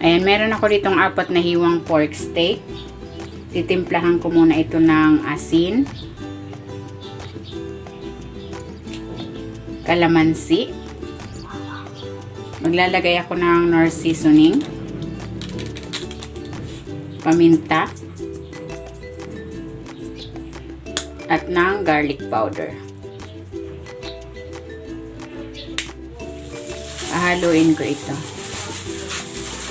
Ayan, meron ako ditong 4 na hiwang pork steak. Titimplahan ko muna ito ng asin, kalamansi. Maglalagay ako ng Knorr seasoning, paminta, at ng garlic powder. Haluin ko ito.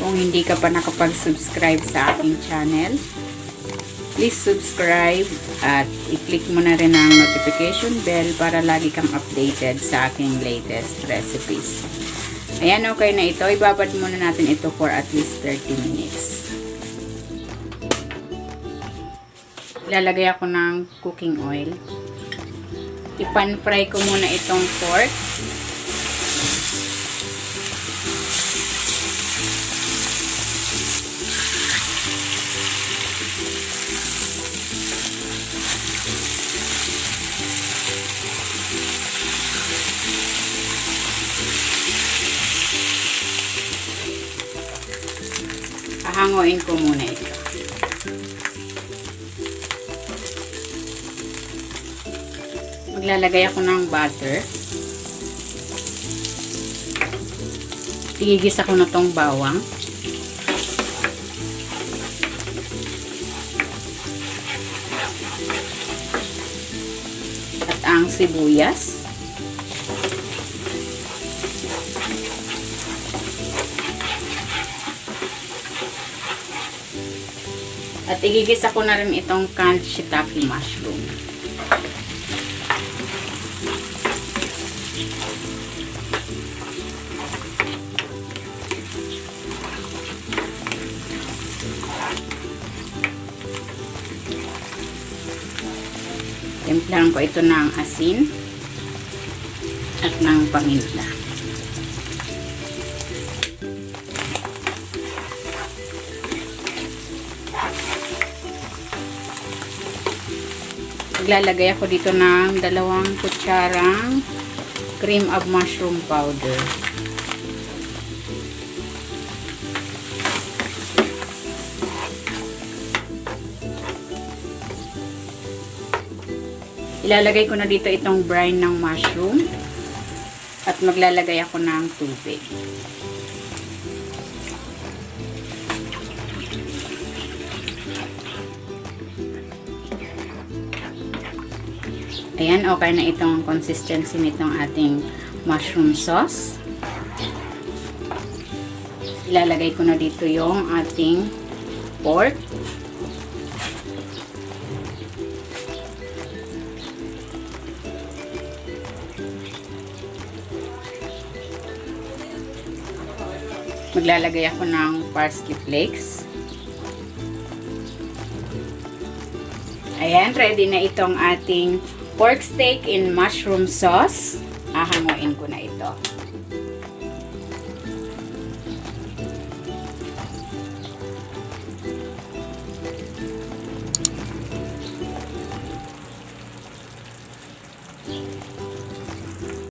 Kung hindi ka pa nakapag-subscribe sa aking channel, please subscribe at i-click mo na rin ang notification bell para lagi kang updated sa aking latest recipes. Ayan, okay na ito. Ibabad muna natin ito for at least 30 minutes. Ilalagay ako ng cooking oil. Ipan-fry ko muna itong pork. Hahanguin ko muna ito. Maglalagay ako ng butter. Igigis ako na tong bawang. At ang sibuyas. At igigisa ko na rin itong canned shiitake mushroom. Timplahan ko ito ng asin at ng paminta. Maglalagay ako dito ng 2 kutsarang cream of mushroom powder. Ilalagay ko na dito itong brine ng mushroom at maglalagay ako ng tubig. Ayan, okay na itong consistency nitong ating mushroom sauce. Ilalagay ko na dito yung ating pork. Maglalagay ako ng parsley flakes. Ayan, ready na itong ating pork steak in mushroom sauce. Hahanguin ko na ito.